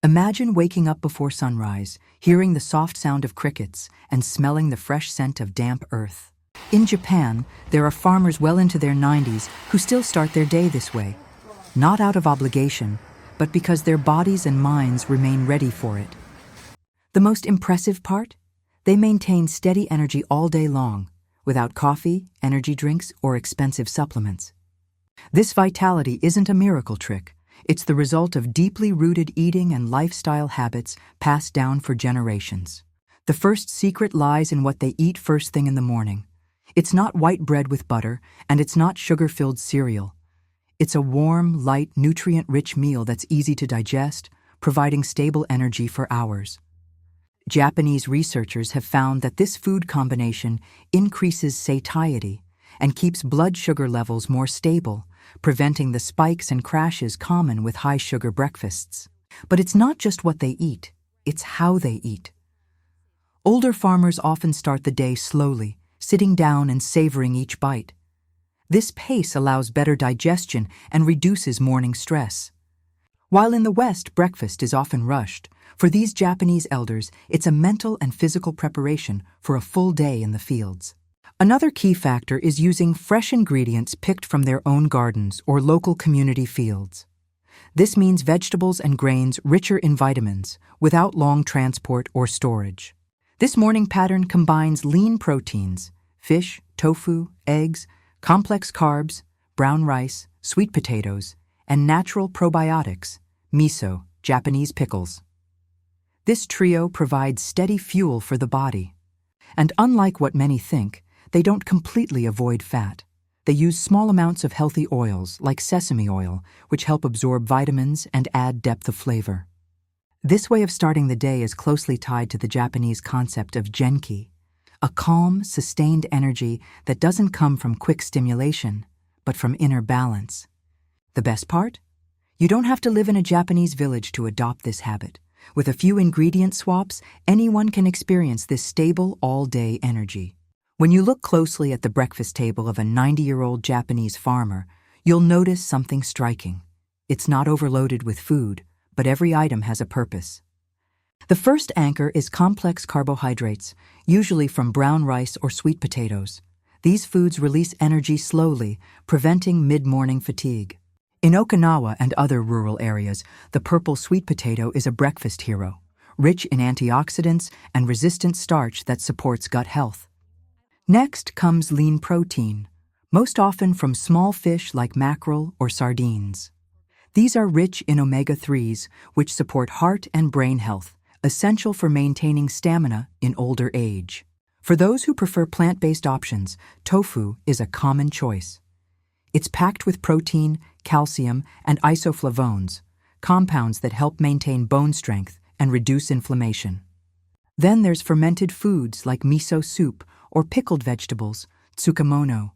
Imagine waking up before sunrise, hearing the soft sound of crickets, and smelling the fresh scent of damp earth. In Japan, there are farmers well into their 90s who still start their day this way, not out of obligation, but because their bodies and minds remain ready for it. The most impressive part? They maintain steady energy all day long, without coffee, energy drinks, or expensive supplements. This vitality isn't a miracle trick. It's the result of deeply rooted eating and lifestyle habits passed down for generations. The first secret lies in what they eat first thing in the morning. It's not white bread with butter, and it's not sugar-filled cereal. It's a warm, light, nutrient-rich meal that's easy to digest, providing stable energy for hours. Japanese researchers have found that this food combination increases satiety and keeps blood sugar levels more stable, preventing the spikes and crashes common with high-sugar breakfasts. But it's not just what they eat, it's how they eat. Older farmers often start the day slowly, sitting down and savoring each bite. This pace allows better digestion and reduces morning stress. While in the West, breakfast is often rushed, for these Japanese elders, it's a mental and physical preparation for a full day in the fields. Another key factor is using fresh ingredients picked from their own gardens or local community fields. This means vegetables and grains richer in vitamins, without long transport or storage. This morning pattern combines lean proteins, fish, tofu, eggs, complex carbs, brown rice, sweet potatoes, and natural probiotics, miso, Japanese pickles. This trio provides steady fuel for the body. And unlike what many think, they don't completely avoid fat. They use small amounts of healthy oils, like sesame oil, which help absorb vitamins and add depth of flavor. This way of starting the day is closely tied to the Japanese concept of genki, a calm, sustained energy that doesn't come from quick stimulation, but from inner balance. The best part? You don't have to live in a Japanese village to adopt this habit. With a few ingredient swaps, anyone can experience this stable, all-day energy. When you look closely at the breakfast table of a 90-year-old Japanese farmer, you'll notice something striking. It's not overloaded with food, but every item has a purpose. The first anchor is complex carbohydrates, usually from brown rice or sweet potatoes. These foods release energy slowly, preventing mid-morning fatigue. In Okinawa and other rural areas, the purple sweet potato is a breakfast hero, rich in antioxidants and resistant starch that supports gut health. Next comes lean protein, most often from small fish like mackerel or sardines. These are rich in omega-3s, which support heart and brain health, essential for maintaining stamina in older age. For those who prefer plant-based options, tofu is a common choice. It's packed with protein, calcium, and isoflavones, compounds that help maintain bone strength and reduce inflammation. Then there's fermented foods like miso soup or pickled vegetables, tsukemono.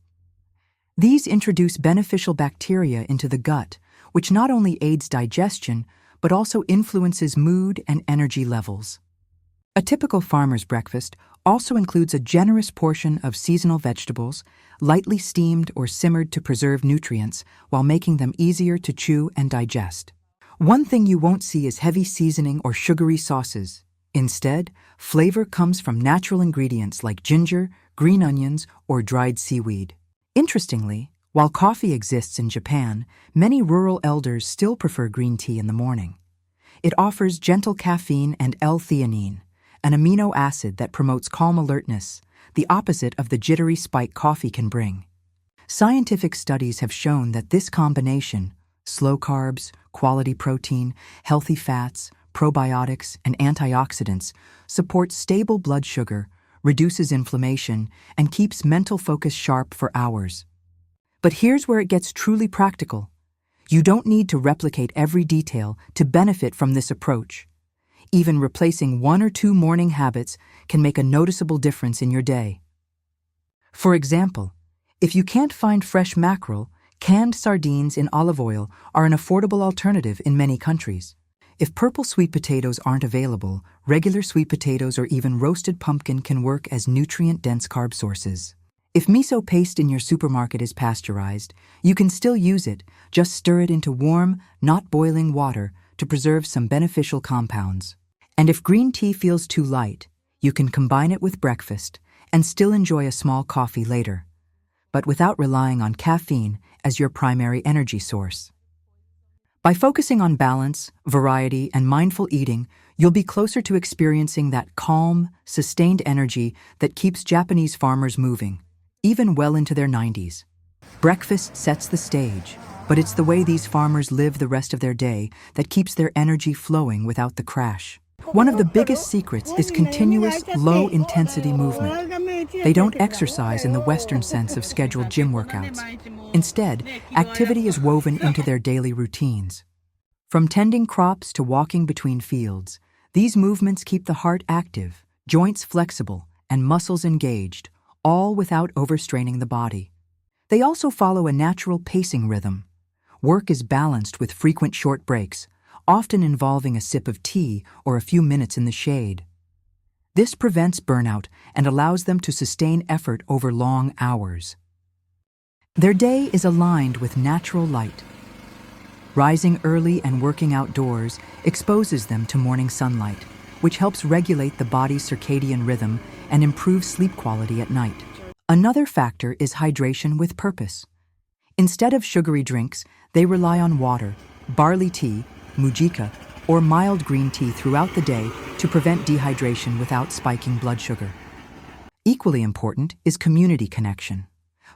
These introduce beneficial bacteria into the gut, which not only aids digestion, but also influences mood and energy levels. A typical farmer's breakfast also includes a generous portion of seasonal vegetables, lightly steamed or simmered to preserve nutrients while making them easier to chew and digest. One thing you won't see is heavy seasoning or sugary sauces. Instead, flavor comes from natural ingredients like ginger, green onions, or dried seaweed. Interestingly, while coffee exists in Japan, many rural elders still prefer green tea in the morning. It offers gentle caffeine and L-theanine, an amino acid that promotes calm alertness, the opposite of the jittery spike coffee can bring. Scientific studies have shown that this combination, slow carbs, quality protein, healthy fats, probiotics, and antioxidants, supports stable blood sugar, reduces inflammation, and keeps mental focus sharp for hours. But here's where it gets truly practical. You don't need to replicate every detail to benefit from this approach. Even replacing 1 or 2 morning habits can make a noticeable difference in your day. For example, if you can't find fresh mackerel, canned sardines in olive oil are an affordable alternative in many countries. If purple sweet potatoes aren't available, regular sweet potatoes or even roasted pumpkin can work as nutrient-dense carb sources. If miso paste in your supermarket is pasteurized, you can still use it, just stir it into warm, not boiling water to preserve some beneficial compounds. And if green tea feels too light, you can combine it with breakfast and still enjoy a small coffee later, but without relying on caffeine as your primary energy source. By focusing on balance, variety, and mindful eating, you'll be closer to experiencing that calm, sustained energy that keeps Japanese farmers moving, even well into their 90s. Breakfast sets the stage, but it's the way these farmers live the rest of their day that keeps their energy flowing without the crash. One of the biggest secrets is continuous, low-intensity movement. They don't exercise in the Western sense of scheduled gym workouts. Instead, activity is woven into their daily routines. From tending crops to walking between fields, these movements keep the heart active, joints flexible, and muscles engaged, all without overstraining the body. They also follow a natural pacing rhythm. Work is balanced with frequent short breaks, often involving a sip of tea or a few minutes in the shade. This prevents burnout and allows them to sustain effort over long hours. Their day is aligned with natural light. Rising early and working outdoors exposes them to morning sunlight, which helps regulate the body's circadian rhythm and improve sleep quality at night. Another factor is hydration with purpose. Instead of sugary drinks, they rely on water, barley tea, mujika, or mild green tea throughout the day to prevent dehydration without spiking blood sugar. Equally important is community connection.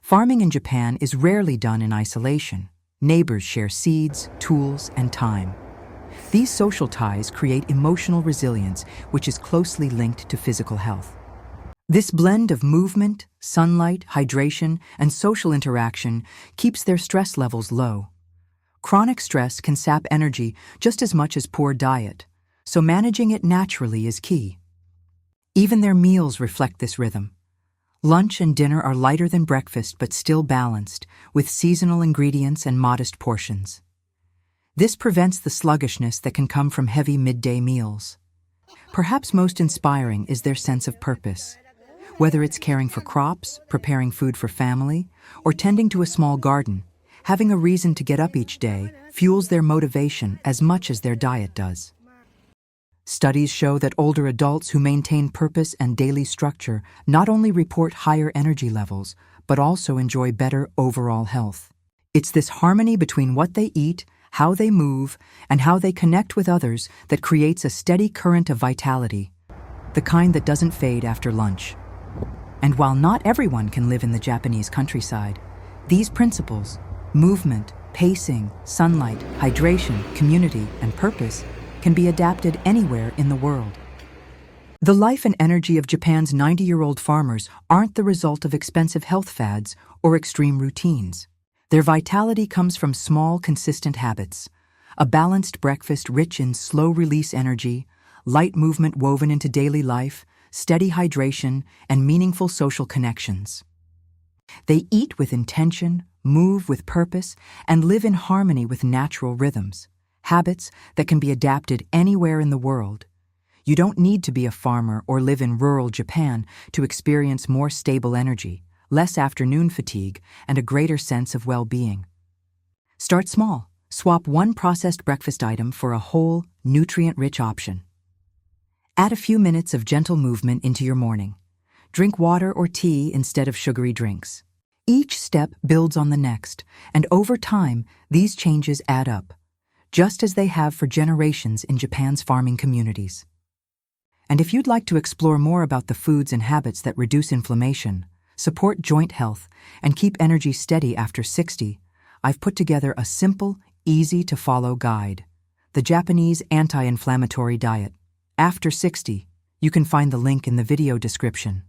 Farming in Japan is rarely done in isolation. Neighbors share seeds, tools, and time. These social ties create emotional resilience, which is closely linked to physical health. This blend of movement, sunlight, hydration, and social interaction keeps their stress levels low. Chronic stress can sap energy just as much as poor diet, so managing it naturally is key. Even their meals reflect this rhythm. Lunch and dinner are lighter than breakfast but still balanced, with seasonal ingredients and modest portions. This prevents the sluggishness that can come from heavy midday meals. Perhaps most inspiring is their sense of purpose. Whether it's caring for crops, preparing food for family, or tending to a small garden, having a reason to get up each day fuels their motivation as much as their diet does. Studies show that older adults who maintain purpose and daily structure not only report higher energy levels, but also enjoy better overall health. It's this harmony between what they eat, how they move, and how they connect with others that creates a steady current of vitality, the kind that doesn't fade after lunch. And while not everyone can live in the Japanese countryside, these principles, movement, pacing, sunlight, hydration, community, and purpose, can be adapted anywhere in the world. The life and energy of Japan's 90-year-old farmers aren't the result of expensive health fads or extreme routines. Their vitality comes from small, consistent habits: a balanced breakfast rich in slow-release energy, light movement woven into daily life, steady hydration, and meaningful social connections. They eat with intention, move with purpose, and live in harmony with natural rhythms, habits that can be adapted anywhere in the world. You don't need to be a farmer or live in rural Japan to experience more stable energy, less afternoon fatigue, and a greater sense of well-being. Start small. Swap one processed breakfast item for a whole, nutrient-rich option. Add a few minutes of gentle movement into your morning. Drink water or tea instead of sugary drinks. Each step builds on the next, and over time, these changes add up, just as they have for generations in Japan's farming communities. And if you'd like to explore more about the foods and habits that reduce inflammation, support joint health, and keep energy steady after 60, I've put together a simple, easy-to-follow guide: the Japanese Anti-Inflammatory Diet. After 60, you can find the link in the video description.